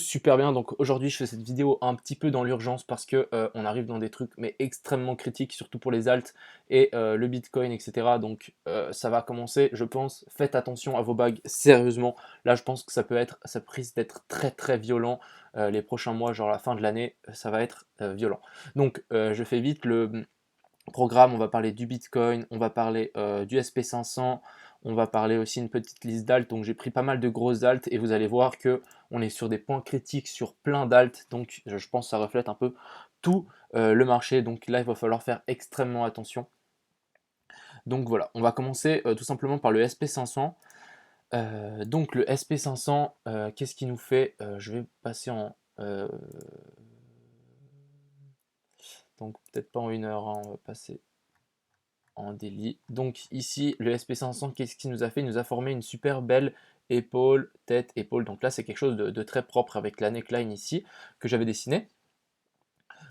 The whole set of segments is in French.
super bien. Donc aujourd'hui, je fais cette vidéo un petit peu dans l'urgence parce que on arrive dans des trucs mais extrêmement critiques, surtout pour les alts et le Bitcoin, etc. Donc ça va commencer, je pense. Faites attention à vos bagues, sérieusement. Là, je pense que ça risque d'être très très violent les prochains mois, genre la fin de l'année, ça va être violent. Donc je fais vite le programme, on va parler du Bitcoin, on va parler du SP500, on va parler aussi une petite liste d'alt. Donc j'ai pris pas mal de grosses alt et vous allez voir que on est sur des points critiques sur plein d'alt. Donc je pense que ça reflète un peu tout le marché. Donc là, il va falloir faire extrêmement attention. Donc voilà, on va commencer tout simplement par le SP500. Donc le SP500, qu'est-ce qu'il nous fait? Je vais passer en... donc peut-être pas en 1 heure, hein, on va passer en daily. Donc ici, le SP500, qu'est-ce qu'il nous a fait? Il nous a formé une super belle épaule, tête, épaule. Donc là, c'est quelque chose de très propre avec la neckline ici que j'avais dessiné.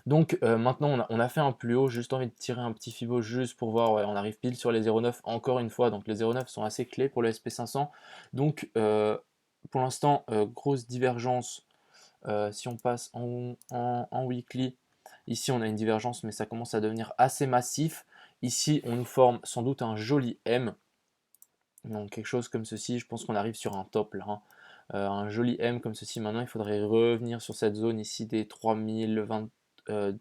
Donc maintenant, on a fait un plus haut. Juste envie de tirer un petit fibo juste pour voir. Ouais, on arrive pile sur les 0,9 encore une fois. Donc les 0,9 sont assez clés pour le SP500. Donc pour l'instant, grosse divergence. Si on passe en weekly, ici on a une divergence, mais ça commence à devenir assez massif. Ici, on nous forme sans doute un joli M. Donc quelque chose comme ceci, je pense qu'on arrive sur un top là, hein. Un joli M comme ceci. Maintenant, il faudrait revenir sur cette zone ici des 3020,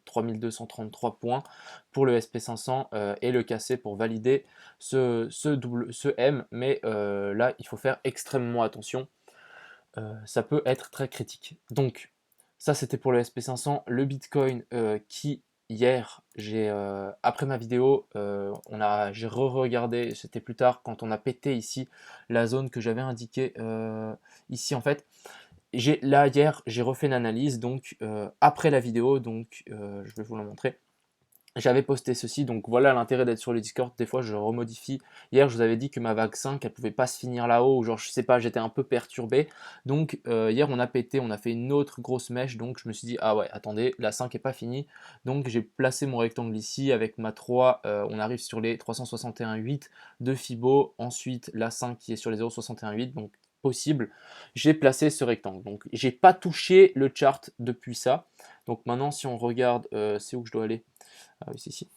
3233 points pour le SP500 et le casser pour valider ce M. Mais là, il faut faire extrêmement attention. Ça peut être très critique. Donc, ça c'était pour le SP500. Le Bitcoin qui, hier, après ma vidéo, j'ai re-regardé, c'était plus tard quand on a pété ici la zone que j'avais indiquée ici en fait. Là, hier, j'ai refait une analyse, donc après la vidéo, donc je vais vous la montrer. J'avais posté ceci, donc voilà l'intérêt d'être sur le Discord. Des fois, je remodifie. Hier, je vous avais dit que ma vague 5, elle pouvait pas se finir là-haut, ou genre, je sais pas, j'étais un peu perturbé. Donc, hier, on a pété, on a fait une autre grosse mèche. Donc, je me suis dit, ah ouais, attendez, la 5 est pas finie. Donc, j'ai placé mon rectangle ici avec ma 3. On arrive sur les 361,8 de Fibo. Ensuite, la 5 qui est sur les 0,618. Donc, possible. J'ai placé ce rectangle. Donc, j'ai pas touché le chart depuis ça. Donc, maintenant, si on regarde, c'est où que je dois aller? Ah oui, c'est ici.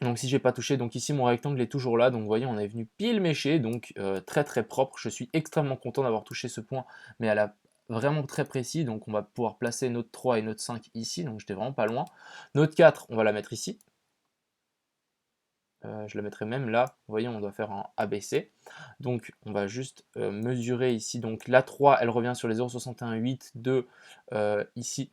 Donc si je n'ai pas touché, donc ici mon rectangle est toujours là, donc vous voyez on est venu pile mécher, donc très très propre. Je suis extrêmement content d'avoir touché ce point, mais elle a vraiment très précis, donc on va pouvoir placer notre 3 et notre 5 ici, donc j'étais vraiment pas loin. Notre 4, on va la mettre ici. Je la mettrai même là, vous voyez on doit faire un ABC. Donc on va juste mesurer ici, donc la 3 elle revient sur les 0,618 de ici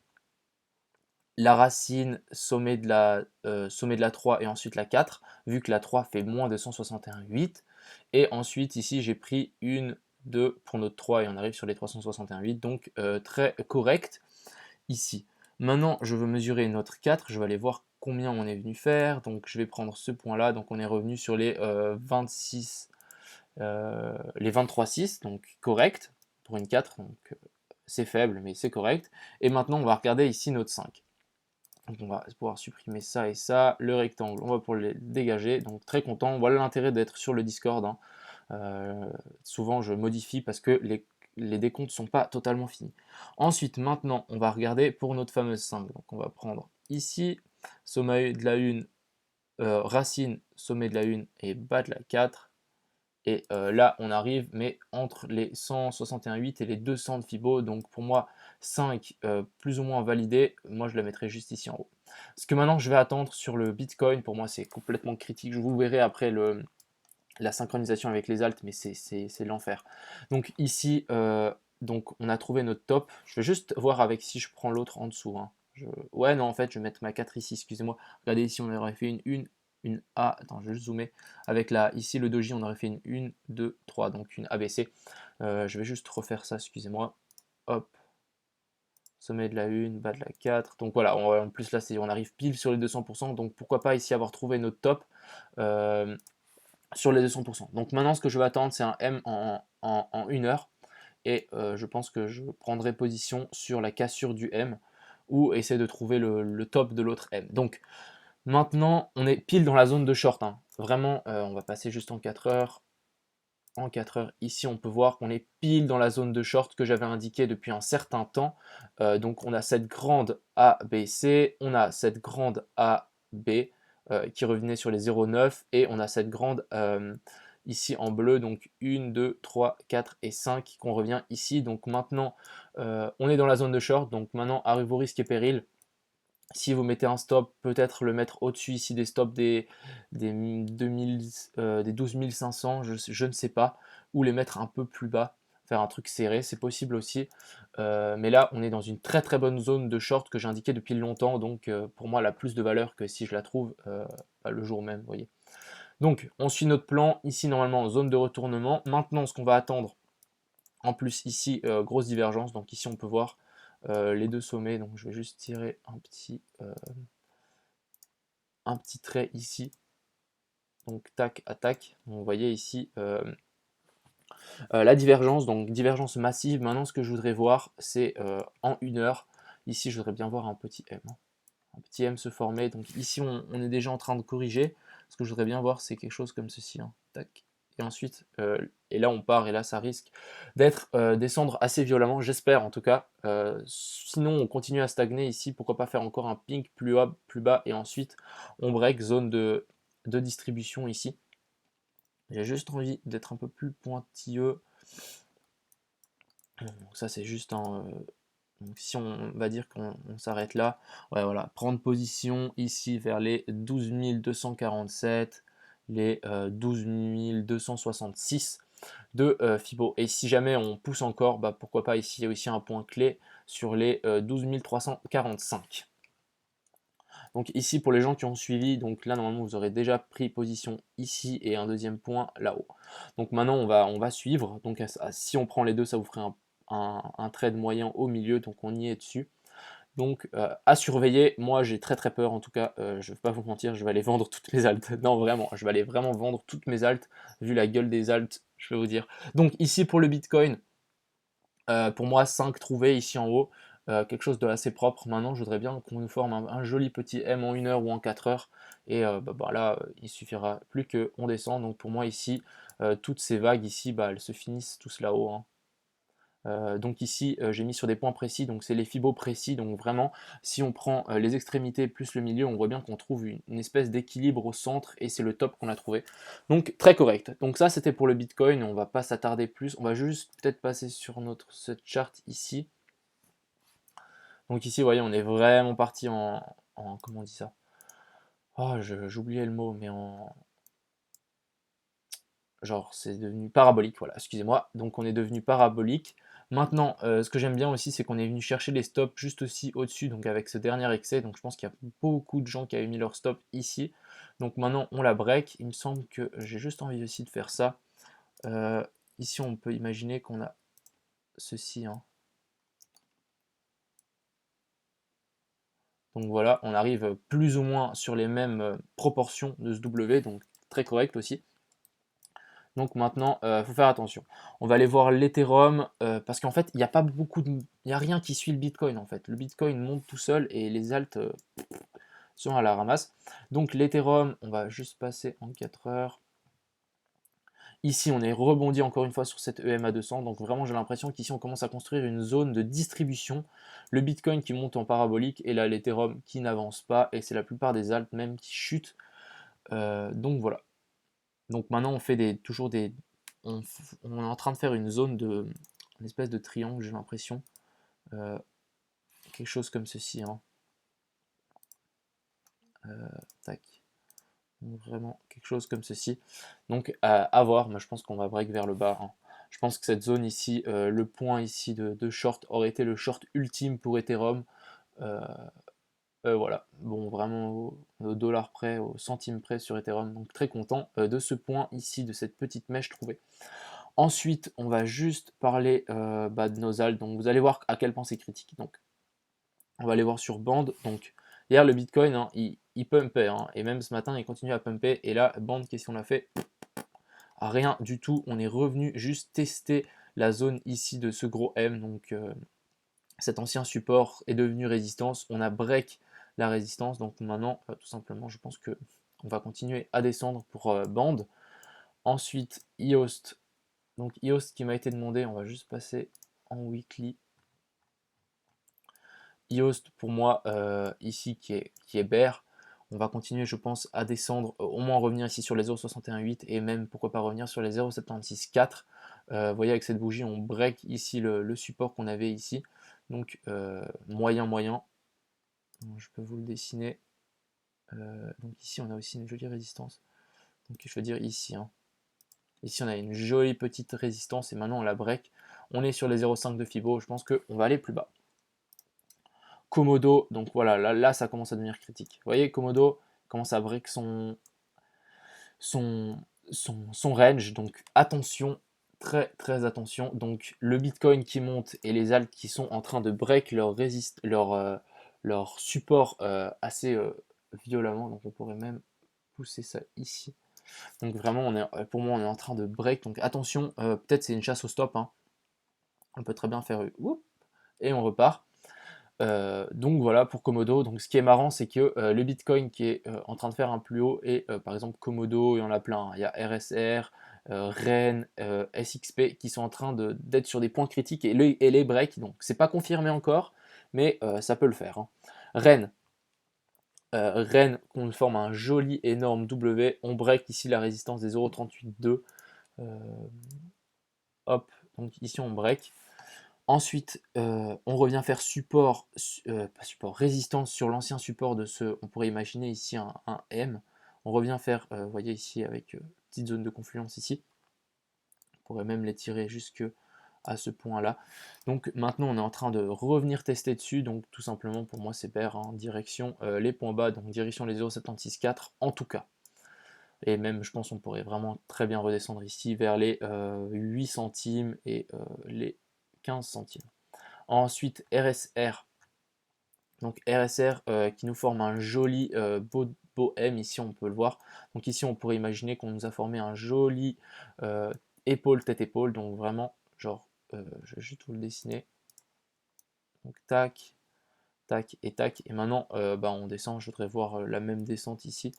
la racine sommet de la 3 et ensuite la 4, vu que la 3 fait moins de 161,8. Et ensuite, ici, j'ai pris une 2 pour notre 3 et on arrive sur les 361,8, donc très correct ici. Maintenant, je veux mesurer notre 4, je vais aller voir combien on est venu faire. Donc, je vais prendre ce point-là, donc on est revenu sur les 26, les 23,6, donc correct pour une 4, donc c'est faible, mais c'est correct. Et maintenant, on va regarder ici notre 5. Donc on va pouvoir supprimer ça et ça. Le rectangle, on va pouvoir le dégager. Donc très content. Voilà l'intérêt d'être sur le Discord, hein. Souvent je modifie parce que les décomptes ne sont pas totalement finis. Ensuite, maintenant, on va regarder pour notre fameuse 5. Donc on va prendre ici, sommet de la 1, racine, sommet de la 1 et bas de la 4. Et là, on arrive, mais entre les 161,8 et les 200 de Fibo. Donc pour moi, 5 plus ou moins validé. Moi, je la mettrai juste ici en haut. Ce que maintenant, je vais attendre sur le Bitcoin, pour moi, c'est complètement critique. Je vous verrai après la synchronisation avec les alts, mais c'est l'enfer. Donc ici, donc on a trouvé notre top. Je vais juste voir avec si je prends l'autre en dessous, hein. Ouais, non, en fait, je vais mettre ma 4 ici, excusez-moi. Regardez ici, on aurait fait une A. Attends, je vais juste zoomer. Avec ici, le doji, on aurait fait une 1, 2, 3, donc une ABC. Je vais juste refaire ça, excusez-moi. Hop, sommet de la 1, bas de la 4. Donc voilà, en plus là, on arrive pile sur les 200%. Donc pourquoi pas ici avoir trouvé notre top sur les 200%. Donc maintenant, ce que je vais attendre, c'est un M en 1 heure. Et je pense que je prendrai position sur la cassure du M ou essayer de trouver le top de l'autre M. Donc maintenant, on est pile dans la zone de short, hein. Vraiment, on va passer juste en 4 heures. en 4 heures. Ici, on peut voir qu'on est pile dans la zone de short que j'avais indiqué depuis un certain temps. Donc, on a cette grande ABC, on a cette grande AB qui revenait sur les 0,9 et on a cette grande ici en bleu, donc 1, 2, 3, 4 et 5 qu'on revient ici. Donc maintenant, on est dans la zone de short. Donc maintenant, arrive vos risques et périls. Si vous mettez un stop, peut-être le mettre au-dessus ici des stops des 2000, des 12 500, je ne sais pas, ou les mettre un peu plus bas, faire un truc serré, c'est possible aussi. Mais là, on est dans une très très bonne zone de short que j'ai indiqué depuis longtemps, donc pour moi, elle a plus de valeur que si je la trouve le jour même, vous voyez. Donc, on suit notre plan, ici normalement, zone de retournement. Maintenant, ce qu'on va attendre, en plus ici, grosse divergence, donc ici on peut voir les deux sommets, donc je vais juste tirer un petit trait ici, donc tac, attaque, vous voyez ici la divergence, donc divergence massive. Maintenant ce que je voudrais voir c'est en 1 heure, ici je voudrais bien voir un petit M, hein. Un petit M se former, donc ici on est déjà en train de corriger, ce que je voudrais bien voir c'est quelque chose comme ceci, hein. Tac. Et ensuite, et là on part, et là ça risque d'être descendre assez violemment, j'espère en tout cas. Sinon on continue à stagner ici, pourquoi pas faire encore un pink plus haut, plus bas, et ensuite on break, zone de distribution ici. J'ai juste envie d'être un peu plus pointilleux. Donc ça c'est juste un... donc si on va dire qu'on s'arrête là, ouais, voilà, prendre position ici vers les 12 247, les 12 266 de Fibo. Et si jamais on pousse encore, bah, pourquoi pas ici, il y a aussi un point clé sur les 12 345. Donc ici, pour les gens qui ont suivi, donc là normalement vous aurez déjà pris position ici et un deuxième point là-haut. Donc maintenant on va suivre. Donc si on prend les deux, ça vous ferait un trade moyen au milieu, donc on y est dessus. Donc à surveiller, moi j'ai très très peur en tout cas, je ne vais pas vous mentir, je vais aller vendre toutes mes altes. Non vraiment, je vais aller vraiment vendre toutes mes altes, vu la gueule des altes, je vais vous dire. Donc ici pour le Bitcoin, pour moi 5 trouvés ici en haut, quelque chose de assez propre. Maintenant je voudrais bien qu'on nous forme un joli petit M en 1 heure ou en 4 heures, et là il suffira plus qu'on descend. Donc pour moi ici, toutes ces vagues ici, elles se finissent tous là-haut, hein. Donc ici j'ai mis sur des points précis, donc c'est les fibos précis, donc vraiment si on prend les extrémités plus le milieu, on voit bien qu'on trouve une espèce d'équilibre au centre, et c'est le top qu'on a trouvé, donc très correct. Donc ça c'était pour le Bitcoin, on va pas s'attarder plus, on va juste peut-être passer sur cette chart ici. Donc ici vous voyez on est vraiment parti en comment on dit ça, oh j'oubliais le mot, mais en genre c'est devenu parabolique, voilà, excusez-moi, donc on est devenu parabolique. Maintenant, ce que j'aime bien aussi, c'est qu'on est venu chercher les stops juste aussi au-dessus, donc avec ce dernier excès, donc je pense qu'il y a beaucoup de gens qui avaient mis leur stop ici. Donc maintenant, on la break, il me semble que j'ai juste envie aussi de faire ça. Ici, on peut imaginer qu'on a ceci, hein. Donc voilà, on arrive plus ou moins sur les mêmes proportions de ce W, donc très correct aussi. Donc maintenant, il faut faire attention. On va aller voir l'Ethereum, parce qu'en fait, il n'y a pas il y a rien qui suit le Bitcoin en fait. Le Bitcoin monte tout seul et les alts sont à la ramasse. Donc l'Ethereum, on va juste passer en 4 heures. Ici, on est rebondi encore une fois sur cette EMA 200. Donc vraiment, j'ai l'impression qu'ici, on commence à construire une zone de distribution. Le Bitcoin qui monte en parabolique, et là l'Ethereum qui n'avance pas. Et c'est la plupart des alts même qui chutent. Donc voilà. Donc maintenant, on fait toujours des... On est en train de faire une espèce de triangle, j'ai l'impression. Quelque chose comme ceci, hein. Tac. Donc, vraiment quelque chose comme ceci. Donc à voir, mais je pense qu'on va break vers le bas, hein. Je pense que cette zone ici, le point ici de short aurait été le short ultime pour Ethereum. Euh, voilà, bon, vraiment au dollar près, au centime près sur Ethereum, donc très content de ce point ici, de cette petite mèche trouvée. Ensuite, on va juste parler de nos alts, donc vous allez voir à quel point c'est critique. Donc, on va aller voir sur Band. Donc, hier, le Bitcoin, hein, il pumpait, hein, et même ce matin, il continue à pumper, et là, Band, qu'est-ce qu'on a fait? Rien du tout, on est revenu juste tester la zone ici de ce gros M, donc cet ancien support est devenu résistance, on a break la résistance, donc maintenant tout simplement je pense que on va continuer à descendre pour Band. Ensuite Yoast, Donc EOS qui m'a été demandé, on va juste passer en weekly. EOS pour moi ici qui est bear. On va continuer je pense à descendre, au moins revenir ici sur les 0,61,8 et même pourquoi pas revenir sur les 0,76,4. Vous voyez avec cette bougie on break ici le support qu'on avait ici. Donc moyen. Je peux vous le dessiner. Donc ici on a aussi une jolie résistance. Donc je veux dire ici. Hein. Ici on a une jolie petite résistance et maintenant on la break. On est sur les 0,5 de Fibo. Je pense qu'on va aller plus bas. Komodo, donc voilà, là ça commence à devenir critique. Vous voyez, Komodo commence à break son range, donc attention, très attention. Donc le Bitcoin qui monte et les alts qui sont en train de break leur support assez violemment, donc on pourrait même pousser ça ici. Donc vraiment, pour moi, on est en train de break, donc attention, peut-être c'est une chasse au stop, hein. On peut très bien faire et on repart. Donc voilà pour Komodo. Donc ce qui est marrant, c'est que le Bitcoin qui est en train de faire un plus haut et par exemple Komodo, il y en a plein. Hein. Il y a RSR, REN, SXP qui sont en train d'être sur des points critiques et les break. Donc c'est pas confirmé encore, mais ça peut le faire. Hein. REN qu'on forme un joli énorme W. On break ici la résistance des 0,38,2. Hop, donc ici on break. Ensuite, on revient faire résistance sur l'ancien support de ce, on pourrait imaginer ici un M. On revient faire, vous voyez ici avec petite zone de confluence ici. On pourrait même les tirer jusque à ce point-là. Donc maintenant, on est en train de revenir tester dessus. Donc tout simplement, pour moi, c'est pair, hein, direction les points bas, donc direction les 0,764 en tout cas. Et même, je pense, on pourrait vraiment très bien redescendre ici vers les 8 centimes et les 15 centimes. Ensuite, RSR. Donc RSR qui nous forme un joli beau M, ici on peut le voir. Donc ici on pourrait imaginer qu'on nous a formé un joli épaule, tête-épaule. Donc vraiment, genre, je vais juste vous le dessiner. Donc tac, tac et tac. Et maintenant, on descend, je voudrais voir la même descente ici.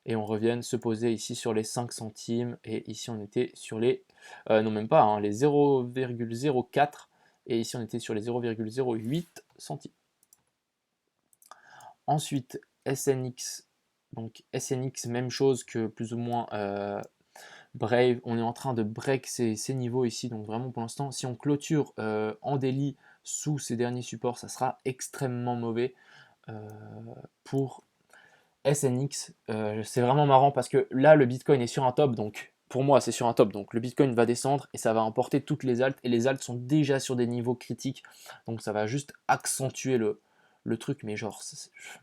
Et on revient se poser ici sur les 5 centimes. Et ici on était sur les, non même pas, hein, les 0,04. Et ici on était sur les 0,08 centimes. Ensuite, SNX. Donc SNX, même chose que plus ou moins Brave. On est en train de break ces niveaux ici. Donc vraiment pour l'instant, si on clôture en daily sous ces derniers supports, ça sera extrêmement mauvais pour SNX. C'est vraiment marrant parce que là, le Bitcoin est sur un top. Donc pour moi, c'est sur un top. Donc le Bitcoin va descendre et ça va emporter toutes les alts. Et les alts sont déjà sur des niveaux critiques. Donc ça va juste accentuer le truc. Mais genre,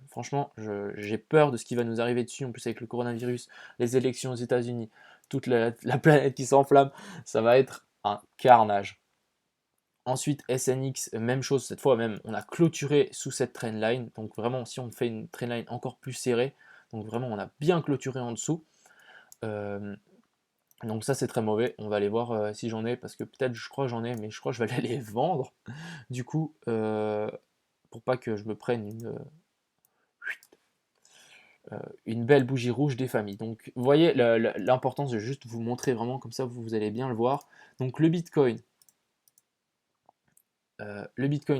franchement, j'ai peur de ce qui va nous arriver dessus. En plus, avec le coronavirus, les élections aux États-Unis, toute la planète qui s'enflamme, ça va être un carnage. Ensuite, SNX, même chose, cette fois même, on a clôturé sous cette trendline. Donc vraiment, si on fait une trendline encore plus serrée, donc vraiment, on a bien clôturé en dessous. Donc ça, c'est très mauvais. On va aller voir si j'en ai, parce que peut-être, je crois que j'en ai, mais je crois que je vais aller les vendre. Du coup, pour pas que je me prenne une belle bougie rouge des familles. Donc, vous voyez l'importance de juste vous montrer vraiment, comme ça, vous allez bien le voir. Donc, le Bitcoin,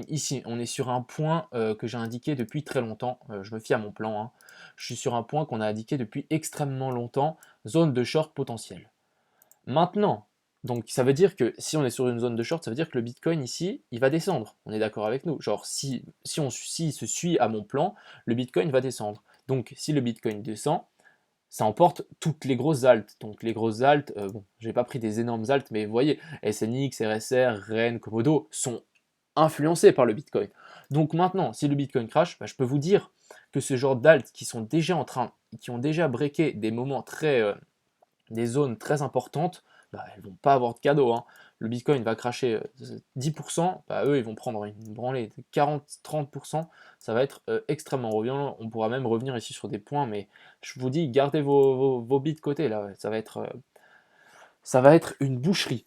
ici, on est sur un point que j'ai indiqué depuis très longtemps. Je me fie à mon plan. Hein. Je suis sur un point qu'on a indiqué depuis extrêmement longtemps, zone de short potentielle. Maintenant, donc ça veut dire que si on est sur une zone de short, ça veut dire que le Bitcoin ici, il va descendre. On est d'accord avec nous. Genre, s'il se suit à mon plan, le Bitcoin va descendre. Donc, si le Bitcoin descend, ça emporte toutes les grosses altes. Donc les grosses altes, bon, j'ai pas pris des énormes altes, mais vous voyez, SNX, RSR, REN, Komodo sont influencés par le Bitcoin. Donc maintenant, si le Bitcoin crash, je peux vous dire que ce genre d'altes qui sont déjà qui ont déjà breaké des moments des zones très importantes, elles vont pas avoir de cadeau. Hein. Le Bitcoin va cracher 10%, eux ils vont prendre une branlée de 40-30%, ça va être extrêmement violent. On pourra même revenir ici sur des points, mais je vous dis, gardez vos bits de côté, là, ça va être une boucherie.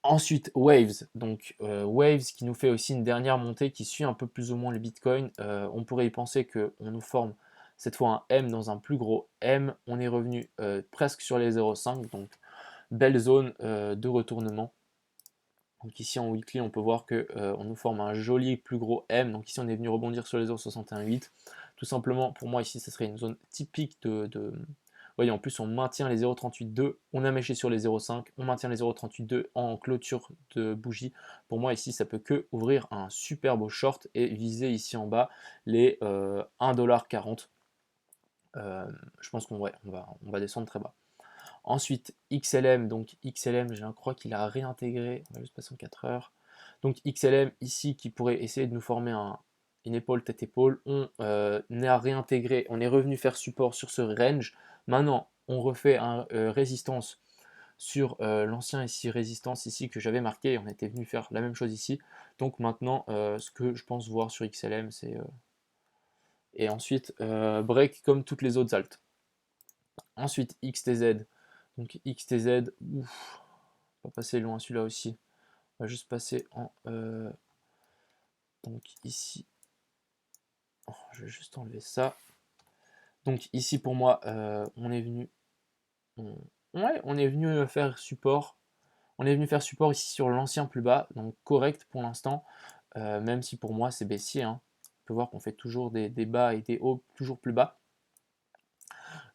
Ensuite, Waves, donc Waves qui nous fait aussi une dernière montée qui suit un peu plus ou moins le Bitcoin. On pourrait y penser qu'on nous forme cette fois un M dans un plus gros M. On est revenu presque sur les 0,5, donc belle zone de retournement. Donc ici en weekly, on peut voir que on nous forme un joli plus gros M. Donc ici, on est venu rebondir sur les 0,61,8. Tout simplement, pour moi, ici, ce serait une zone typique de... Vous voyez, en plus, on maintient les 0,38,2. On a méché sur les 0,5. On maintient les 0,38,2 en clôture de bougie. Pour moi, ici, ça peut que ouvrir un super beau short et viser ici en bas les 1,40 $. Je pense qu'on on va descendre très bas. Ensuite, XLM, donc XLM, je crois qu'il a réintégré, on va juste passer en 4 heures. Donc XLM ici qui pourrait essayer de nous former une épaule tête-épaule, on a réintégré, on est revenu faire support sur ce range. Maintenant, on refait un résistance sur l'ancien ici résistance ici que j'avais marqué, on était venu faire la même chose ici. Donc maintenant, ce que je pense voir sur XLM, c'est... et ensuite, break comme toutes les autres altes. Ensuite, XTZ. Donc XTZ, ouf, on va passer loin celui-là aussi. On va juste passer en... donc ici, oh, je vais juste enlever ça. Donc ici pour moi, on est venu... ouais, on est venu faire support. On est venu faire support ici sur l'ancien plus bas, donc correct pour l'instant. Même si pour moi c'est baissier. Hein. On peut voir qu'on fait toujours des bas et des hauts toujours plus bas.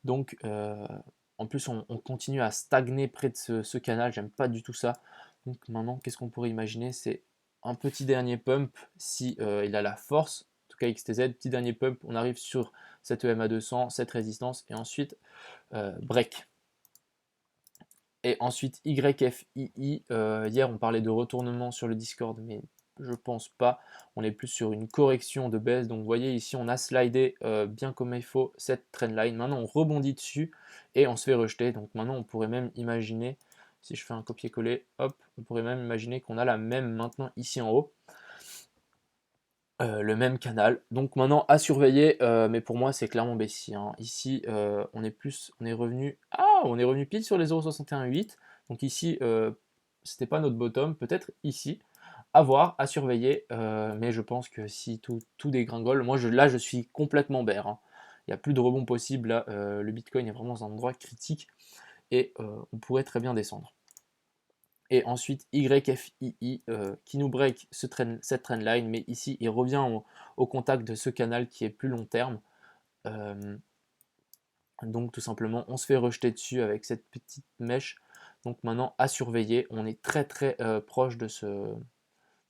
Donc en plus on continue à stagner près de ce canal, j'aime pas du tout ça. Donc maintenant qu'est-ce qu'on pourrait imaginer? C'est un petit dernier pump si il a la force, en tout cas XTZ, petit dernier pump, on arrive sur cette EMA 200, cette résistance et ensuite break. Et ensuite YFII, hier on parlait de retournement sur le Discord, mais je pense pas, on est plus sur une correction de baisse, donc vous voyez ici on a slidé bien comme il faut cette trendline, maintenant on rebondit dessus et on se fait rejeter, donc maintenant on pourrait même imaginer, si je fais un copier-coller, hop, on pourrait même imaginer qu'on a la même maintenant ici en haut, le même canal. Donc maintenant à surveiller, mais pour moi c'est clairement baissier. Hein. Ici on est revenu, on est revenu pile sur les 0,618. Donc ici c'était pas notre bottom, peut-être ici. À voir, à surveiller, mais je pense que si tout dégringole, moi là je suis complètement bear. Hein. Il n'y a plus de rebond possible. Là, le Bitcoin est vraiment dans un endroit critique et on pourrait très bien descendre. Et ensuite YFII qui nous break cette trendline, mais ici il revient au contact de ce canal qui est plus long terme. Donc tout simplement on se fait rejeter dessus avec cette petite mèche. Donc maintenant à surveiller, on est très proche de ce...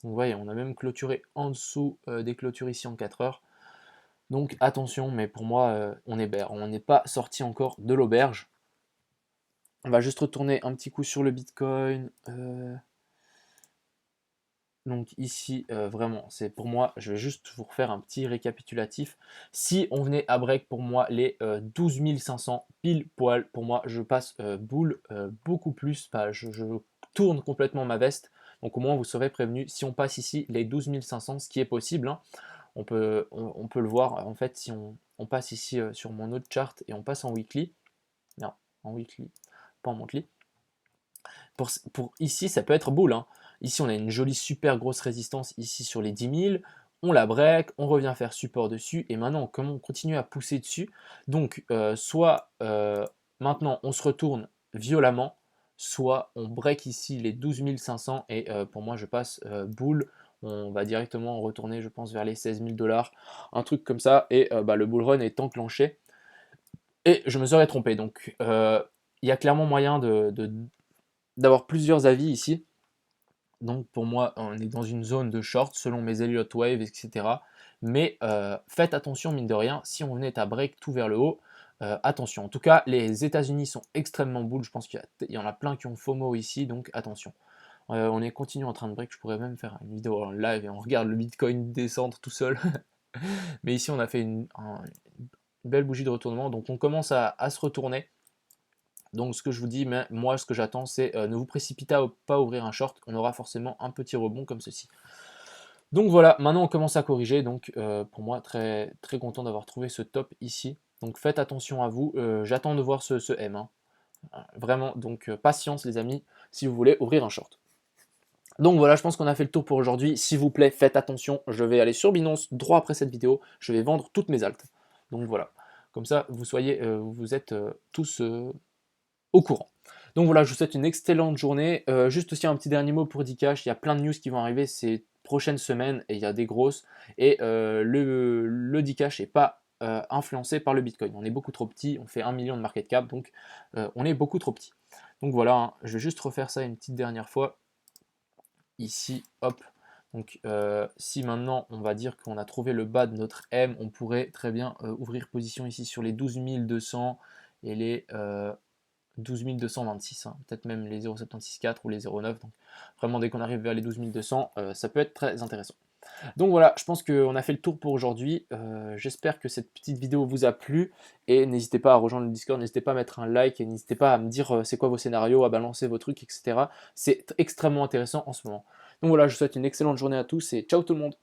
Donc vous voyez, on a même clôturé en dessous des clôtures ici en 4 heures. Donc attention, mais pour moi on est bear, on n'est pas sorti encore de l'auberge. On va juste retourner un petit coup sur le Bitcoin. Donc ici, vraiment, c'est pour moi, je vais juste vous refaire un petit récapitulatif. Si on venait à break pour moi les 12 500 pile poil, pour moi je passe boule beaucoup plus, je tourne complètement ma veste. Donc au moins vous serez prévenu, si on passe ici les 12 500, ce qui est possible, hein, on peut le voir en fait si on passe ici sur mon autre chart et on passe en weekly, non, en weekly, pas en monthly. Pour ici, ça peut être boule. Hein. Ici, on a une jolie super grosse résistance ici sur les 10 000. On la break, on revient faire support dessus. Et maintenant, comment on continue à pousser dessus? Donc, soit maintenant, on se retourne violemment, soit on break ici les 12 500. Et pour moi, je passe boule. On va directement retourner, je pense, vers les 16 000 $. Un truc comme ça. Et le bull run est enclenché. Et je me serais trompé. Donc, il y a clairement moyen d'avoir plusieurs avis ici. Donc pour moi, on est dans une zone de short selon mes Elliott Wave, etc. Mais faites attention, mine de rien, si on venait à break tout vers le haut, attention. En tout cas, les États-Unis sont extrêmement bulles. Je pense qu'il y en a plein qui ont FOMO ici, donc attention. On est continue en train de break. Je pourrais même faire une vidéo en live et on regarde le Bitcoin descendre tout seul. Mais ici, on a fait une belle bougie de retournement. Donc on commence à se retourner. Donc ce que je vous dis, mais moi ce que j'attends, c'est ne vous précipitez pas à ouvrir un short, on aura forcément un petit rebond comme ceci. Donc voilà, maintenant on commence à corriger, donc pour moi très content d'avoir trouvé ce top ici. Donc faites attention à vous, j'attends de voir ce M. Hein. Vraiment, donc patience les amis, si vous voulez ouvrir un short. Donc voilà, je pense qu'on a fait le tour pour aujourd'hui. S'il vous plaît, faites attention, je vais aller sur Binance droit après cette vidéo, je vais vendre toutes mes altes. Donc voilà, comme ça vous êtes tous au courant. Donc voilà, je vous souhaite une excellente journée. Juste aussi un petit dernier mot pour Dcash. Il y a plein de news qui vont arriver ces prochaines semaines et il y a des grosses. Et le Dcash n'est pas influencé par le Bitcoin. On est beaucoup trop petit, on fait 1 million de market cap, donc on est beaucoup trop petit. Donc voilà, hein, je vais juste refaire ça une petite dernière fois. Ici, hop. Donc si maintenant on va dire qu'on a trouvé le bas de notre M, on pourrait très bien ouvrir position ici sur les 12 200 et les 12 226, hein, peut-être même les 0,764 ou les 0,9. Donc vraiment dès qu'on arrive vers les 12 200, ça peut être très intéressant. Donc voilà, je pense qu'on a fait le tour pour aujourd'hui. J'espère que cette petite vidéo vous a plu et n'hésitez pas à rejoindre le Discord, n'hésitez pas à mettre un like et n'hésitez pas à me dire c'est quoi vos scénarios, à balancer vos trucs, etc. C'est extrêmement intéressant en ce moment. Donc voilà, je vous souhaite une excellente journée à tous et ciao tout le monde.